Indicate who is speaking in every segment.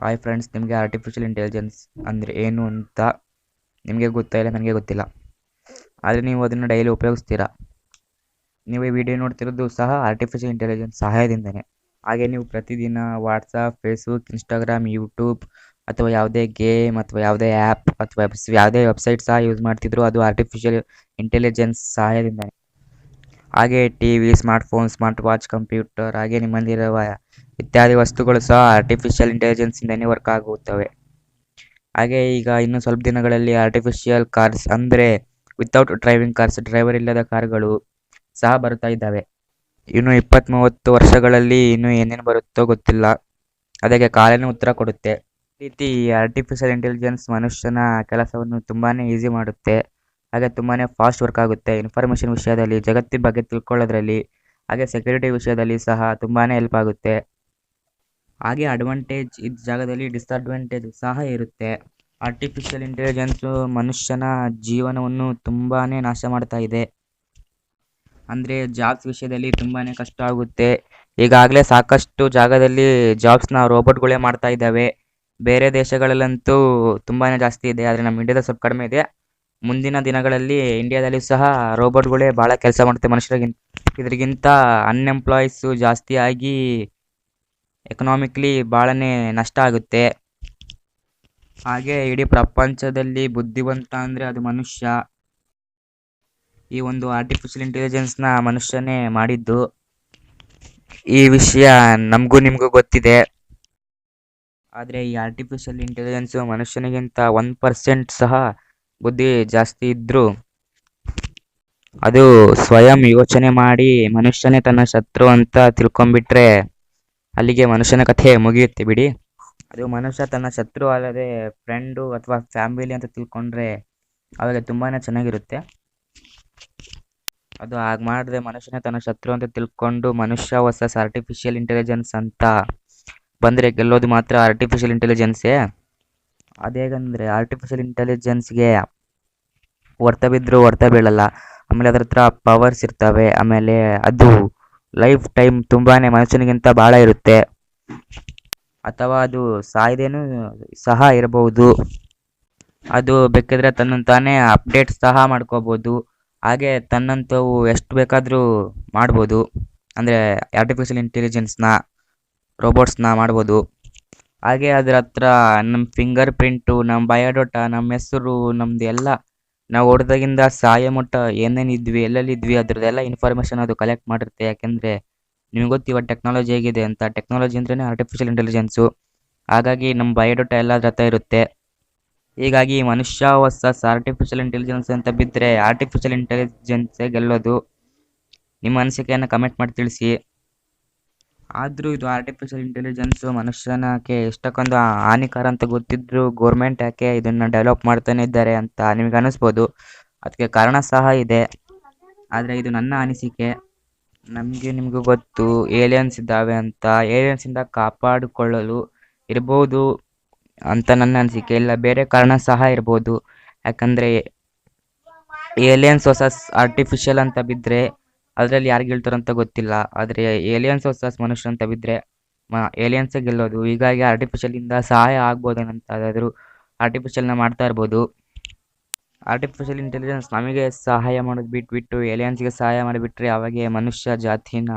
Speaker 1: Hi friends, ನಿಮಗೆ artificial intelligence ಅಂದರೆ ಏನು ಅಂತ ನಿಮಗೆ ಗೊತ್ತಾ ಇಲ್ಲ, ನನಗೆ ಗೊತ್ತಿಲ್ಲ. ಆದರೆ ನೀವು ಅದನ್ನು ಡೈಲಿ ಉಪಯೋಗಿಸ್ತೀರಾ. ನೀವು ಈ ವಿಡಿಯೋ ನೋಡ್ತಿರೋದು ಸಹ ಆರ್ಟಿಫಿಷಿಯಲ್ ಇಂಟೆಲಿಜೆನ್ಸ್ ಸಹಾಯದಿಂದನೇ. ಹಾಗೆ ನೀವು ಪ್ರತಿದಿನ ವಾಟ್ಸಪ್, ಫೇಸ್ಬುಕ್, ಇನ್ಸ್ಟಾಗ್ರಾಮ್, ಯೂಟ್ಯೂಬ್ ಅಥವಾ ಯಾವುದೇ ಗೇಮ್ ಅಥವಾ ಯಾವುದೇ ಆ್ಯಪ್ ಅಥವಾ ಯಾವುದೇ ವೆಬ್ಸೈಟ್ ಸಹ ಯೂಸ್ ಮಾಡ್ತಿದ್ರು, ಅದು ಆರ್ಟಿಫಿಷಿಯಲ್ ಇಂಟೆಲಿಜೆನ್ಸ್ ಸಹಾಯದಿಂದನೇ. ಹಾಗೆ TV, smartphone, smart watch, computer ಹಾಗೆ ನಿಮ್ಮಲ್ಲಿರುವ ಇತ್ಯಾದಿ ವಸ್ತುಗಳು ಸಹ ಆರ್ಟಿಫಿಷಿಯಲ್ ಇಂಟೆಲಿಜೆನ್ಸಿಂದನೇ ವರ್ಕ್ ಆಗುತ್ತವೆ. ಹಾಗೆ ಈಗ ಇನ್ನು ಸ್ವಲ್ಪ ದಿನಗಳಲ್ಲಿ ಆರ್ಟಿಫಿಷಿಯಲ್ ಕಾರ್ಸ್ ಅಂದರೆ ವಿತೌಟ್ ಡ್ರೈವಿಂಗ್ ಕಾರ್ಸ್, ಡ್ರೈವರ್ ಇಲ್ಲದ ಕಾರುಗಳು ಸಹ ಬರ್ತಾ ಇದ್ದಾವೆ. ಇನ್ನು 20-30 ವರ್ಷಗಳಲ್ಲಿ ಇನ್ನು ಏನೇನು ಬರುತ್ತೋ ಗೊತ್ತಿಲ್ಲ. ಅದಕ್ಕೆ ಕಾಲನೇ ಉತ್ತರ ಕೊಡುತ್ತೆ. ಈ ರೀತಿ ಆರ್ಟಿಫಿಷಿಯಲ್ ಇಂಟೆಲಿಜೆನ್ಸ್ ಮನುಷ್ಯನ ಕೆಲಸವನ್ನು ತುಂಬಾ ಈಸಿ ಮಾಡುತ್ತೆ. ಹಾಗೆ ತುಂಬಾ ಫಾಸ್ಟ್ ವರ್ಕ್ ಆಗುತ್ತೆ. ಇನ್ಫಾರ್ಮೇಷನ್ ವಿಷಯದಲ್ಲಿ, ಜಗತ್ತಿನ ಬಗ್ಗೆ ತಿಳ್ಕೊಳ್ಳೋದ್ರಲ್ಲಿ, ಹಾಗೆ ಸೆಕ್ಯೂರಿಟಿ ವಿಷಯದಲ್ಲಿ ಸಹ ತುಂಬಾ ಹೆಲ್ಪ್ ಆಗುತ್ತೆ. ಹಾಗೆ ಅಡ್ವಾಂಟೇಜ್ ಇದ್ದ ಜಾಗದಲ್ಲಿ ಡಿಸ್ಅಡ್ವಾಂಟೇಜ್ ಸಹ ಇರುತ್ತೆ. ಆರ್ಟಿಫಿಷಿಯಲ್ ಇಂಟೆಲಿಜೆನ್ಸು ಮನುಷ್ಯನ ಜೀವನವನ್ನು ತುಂಬಾ ನಾಶ ಮಾಡ್ತಾ ಇದೆ. ಅಂದರೆ ಜಾಬ್ಸ್ ವಿಷಯದಲ್ಲಿ ತುಂಬಾ ಕಷ್ಟ ಆಗುತ್ತೆ. ಈಗಾಗಲೇ ಸಾಕಷ್ಟು ಜಾಗದಲ್ಲಿ ಜಾಬ್ಸ್ನ ರೋಬೋಟ್ಗಳೇ ಮಾಡ್ತಾ ಇದ್ದಾವೆ. ಬೇರೆ ದೇಶಗಳಲ್ಲಂತೂ ತುಂಬಾ ಜಾಸ್ತಿ ಇದೆ, ಆದರೆ ನಮ್ಮ ಇಂಡಿಯಾದಲ್ಲಿ ಸ್ವಲ್ಪ ಕಡಿಮೆ ಇದೆ. ಮುಂದಿನ ದಿನಗಳಲ್ಲಿ ಇಂಡಿಯಾದಲ್ಲಿ ಸಹ ರೋಬೋಟ್ಗಳೇ ಭಾಳ ಕೆಲಸ ಮಾಡುತ್ತೆ ಮನುಷ್ಯರಿಗಿಂತ. ಇದರಿಗಿಂತ ಅನ್ಎಂಪ್ಲಾಯ್ಸು ಜಾಸ್ತಿ ಆಗಿ ಎಕನಾಮಿಕ್ಲಿ ಭಾಳನೇ ನಷ್ಟ ಆಗುತ್ತೆ. ಹಾಗೆ ಇಡೀ ಪ್ರಪಂಚದಲ್ಲಿ ಬುದ್ಧಿವಂತ ಅಂದರೆ ಅದು ಮನುಷ್ಯ. ಈ ಒಂದು ಆರ್ಟಿಫಿಷಿಯಲ್ ಇಂಟೆಲಿಜೆನ್ಸ್ನ ಮನುಷ್ಯನೇ ಮಾಡಿದ್ದು. ಈ ವಿಷಯ ನಮಗೂ ನಿಮಗೂ ಗೊತ್ತಿದೆ. ಆದರೆ ಈ ಆರ್ಟಿಫಿಷಿಯಲ್ ಇಂಟೆಲಿಜೆನ್ಸು ಮನುಷ್ಯನಿಗಿಂತ 1% ಸಹ ಬುದ್ಧಿ ಜಾಸ್ತಿ ಇದ್ದರೂ ಅದು ಸ್ವಯಂ ಯೋಚನೆ ಮಾಡಿ ಮನುಷ್ಯನೇ ತನ್ನ ಶತ್ರು ಅಂತ ತಿಳ್ಕೊಂಬಿಟ್ರೆ ಅಲ್ಲಿಗೆ ಮನುಷ್ಯನ ಕಥೆ ಮುಗಿಯುತ್ತೆ ಬಿಡಿ. ಅದು ಮನುಷ್ಯ ತನ್ನ ಶತ್ರು ಅಲ್ಲದೆ ಫ್ರೆಂಡು ಅಥವಾ ಫ್ಯಾಮಿಲಿ ಅಂತ ತಿಳ್ಕೊಂಡ್ರೆ ಅವಾಗ ತುಂಬಾ ಚೆನ್ನಾಗಿರುತ್ತೆ. ಅದು ಹಾಗೆ ಮಾಡಿದ್ರೆ ಮನುಷ್ಯನೇ ತನ್ನ ಶತ್ರು ಅಂತ ತಿಳ್ಕೊಂಡು ಮನುಷ್ಯ ವರ್ಸಸ್ ಆರ್ಟಿಫಿಷಿಯಲ್ ಇಂಟೆಲಿಜೆನ್ಸ್ ಅಂತ ಬಂದರೆ ಗೆಲ್ಲೋದು ಮಾತ್ರ ಆರ್ಟಿಫಿಷಿಯಲ್ ಇಂಟೆಲಿಜೆನ್ಸೇ. ಅದೇಗಂದರೆ ಆರ್ಟಿಫಿಷಿಯಲ್ ಇಂಟೆಲಿಜೆನ್ಸ್ಗೆ ಹೊಡ್ತ ಬಿದ್ದರೂ ಹೊಡ್ತ ಬೀಳಲ್ಲ. ಆಮೇಲೆ ಅದ್ರ ಹತ್ರ ಪವರ್ಸ್ ಇರ್ತವೆ. ಆಮೇಲೆ ಅದು ಲೈಫ್ ಟೈಮ್ ತುಂಬಾ ಮನುಷ್ಯನಿಗಿಂತ ಭಾಳ ಇರುತ್ತೆ. ಅಥವಾ ಅದು ಸಾಯ್ದೇನೂ ಸಹ ಇರಬಹುದು. ಅದು ಬೇಕಿದ್ರೆ ತನ್ನನ್ನು ತಾನೇ ಅಪ್ಡೇಟ್ ಸಹ ಮಾಡ್ಕೋಬೋದು. ಹಾಗೆ ತನ್ನಂಥವು ಎಷ್ಟು ಬೇಕಾದರೂ ಮಾಡ್ಬೋದು. ಅಂದರೆ ಆರ್ಟಿಫಿಷಿಯಲ್ ಇಂಟೆಲಿಜೆನ್ಸ್ನ ರೋಬೋಟ್ಸ್ನ ಮಾಡ್ಬೋದು. ಹಾಗೆ ಅದರ ಹತ್ರ ನಮ್ಮ ಫಿಂಗರ್ ಪ್ರಿಂಟು, ನಮ್ಮ ಬಯೋಡಾಟಾ, ನಮ್ಮ ಹೆಸರು, ನಮ್ಮದು ಎಲ್ಲ ನಾವು ಹೊಡೆದಾಗಿಂದ ಸಾಯೋ ಮಟ್ಟ ಏನೇನಿದ್ವಿ, ಎಲ್ಲೆಲ್ಲಿದ್ವಿ ಅದ್ರದ್ದೆಲ್ಲ ಇನ್ಫಾರ್ಮೇಷನ್ ಅದು ಕಲೆಕ್ಟ್ ಮಾಡಿರುತ್ತೆ. ಯಾಕೆಂದರೆ ನಿಮ್ಗೆ ಗೊತ್ತು ಇವಾಗ ಟೆಕ್ನಾಲಜಿ ಹೇಗಿದೆ ಅಂತ. ಟೆಕ್ನಾಲಜಿ ಅಂದ್ರೇ ಆರ್ಟಿಫಿಷಿಯಲ್ ಇಂಟೆಲಿಜೆನ್ಸು. ಹಾಗಾಗಿ ನಮ್ಮ ಬಯೋಡಾಟಾ ಎಲ್ಲ ಅದ್ರ ಹತ್ರ ಇರುತ್ತೆ. ಹೀಗಾಗಿ ಮನುಷ್ಯ ವರ್ಸಸ್ ಆರ್ಟಿಫಿಷಿಯಲ್ ಇಂಟೆಲಿಜೆನ್ಸ್ ಅಂತ ಬಿದ್ದರೆ ಆರ್ಟಿಫಿಷಿಯಲ್ ಇಂಟೆಲಿಜೆನ್ಸೇ ಗೆಲ್ಲೋದು. ನಿಮ್ಮ ಅನಿಸಿಕೆಯನ್ನು ಕಮೆಂಟ್ ಮಾಡಿ ತಿಳಿಸಿ. ಆದರೂ ಇದು ಆರ್ಟಿಫಿಷಿಯಲ್ ಇಂಟೆಲಿಜೆನ್ಸು ಮನುಷ್ಯನಕ್ಕೆ ಎಷ್ಟಕ್ಕೊಂದು ಹಾನಿಕರ ಅಂತ ಗೊತ್ತಿದ್ದರೂ ಗೋರ್ಮೆಂಟ್ ಯಾಕೆ ಇದನ್ನು ಡೆವಲಪ್ ಮಾಡ್ತಾನೆ ಇದ್ದಾರೆ ಅಂತ ನಿಮಗೆ ಅನ್ನಿಸ್ಬೋದು. ಅದಕ್ಕೆ ಕಾರಣ ಸಹ ಇದೆ. ಆದರೆ ಇದು ನನ್ನ ಅನಿಸಿಕೆ. ನಮಗೆ ನಿಮಗೂ ಗೊತ್ತು ಏಲಿಯನ್ಸ್ ಇದ್ದಾವೆ ಅಂತ. ಏಲಿಯನ್ಸಿಂದ ಕಾಪಾಡಿಕೊಳ್ಳಲು ಇರ್ಬೋದು ಅಂತ ನನ್ನ ಅನಿಸಿಕೆ. ಇಲ್ಲ ಬೇರೆ ಕಾರಣ ಸಹ ಇರ್ಬೋದು. ಯಾಕಂದರೆ ಏಲಿಯನ್ಸ್ ವರ್ಸಸ್ ಆರ್ಟಿಫಿಷಿಯಲ್ ಅಂತ ಬಿದ್ದರೆ ಅದರಲ್ಲಿ ಯಾರು ಗೆಲ್ತಾರಂತ ಗೊತ್ತಿಲ್ಲ. ಆದರೆ ಏಲಿಯನ್ಸ್ ವರ್ಸಸ್ ಮನುಷ್ಯ ಅಂತ ಬಿದ್ದರೆ ಏಲಿಯನ್ಸೇ ಗೆಲ್ಲೋದು. ಹೀಗಾಗಿ ಆರ್ಟಿಫಿಷಿಯಲಿಂದ ಸಹಾಯ ಆಗ್ಬೋದೇನಂತಾದರೂ ಆರ್ಟಿಫಿಷಿಯಲ್ನ ಮಾಡ್ತಾ ಇರ್ಬೋದು. ಆರ್ಟಿಫಿಷಿಯಲ್ ಇಂಟೆಲಿಜೆನ್ಸ್ ನಮಗೆ ಸಹಾಯ ಮಾಡೋದು ಬಿಟ್ಬಿಟ್ಟು ಏಲಿಯನ್ಸ್ಗೆ ಸಹಾಯ ಮಾಡಿಬಿಟ್ರೆ ಅವಾಗೆ ಮನುಷ್ಯ ಜಾತಿನ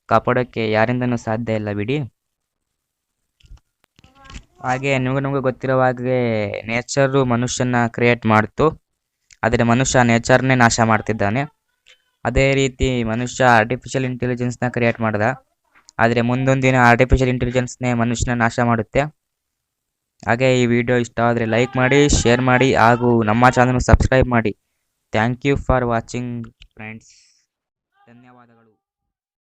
Speaker 1: ಕಾಪಾಡೋಕ್ಕೆ ಯಾರಿಂದನೂ ಸಾಧ್ಯ ಇಲ್ಲ ಬಿಡಿ. ಹಾಗೆ ನಮಗೂ ಗೊತ್ತಿರೋ ಹಾಗೆ ನೇಚರು ಮನುಷ್ಯನ ಕ್ರಿಯೇಟ್ ಮಾಡ್ತು, ಆದರೆ ಮನುಷ್ಯ ನೇಚರ್ನೇ ನಾಶ ಮಾಡ್ತಿದ್ದಾನೆ. ಅದೇ ರೀತಿ ಮನುಷ್ಯ ಆರ್ಟಿಫಿಷಿಯಲ್ ಇಂಟೆಲಿಜೆನ್ಸ್ನ ಕ್ರಿಯೇಟ್ ಮಾಡ್ದ, ಆದರೆ ಮುಂದೊಂದು ದಿನ ಆರ್ಟಿಫಿಷಿಯಲ್ ಇಂಟೆಲಿಜೆನ್ಸ್ನೇ ಮನುಷ್ಯನ ನಾಶ ಮಾಡುತ್ತೆ. ಹಾಗೆ ಈ ವಿಡಿಯೋ ಇಷ್ಟ ಆದರೆ ಲೈಕ್ ಮಾಡಿ, ಶೇರ್ ಮಾಡಿ ಹಾಗೂ ನಮ್ಮ ಚಾನಲ್ನ ಸಬ್ಸ್ಕ್ರೈಬ್ ಮಾಡಿ. Thank you for watching friends. ಧನ್ಯವಾದಗಳು.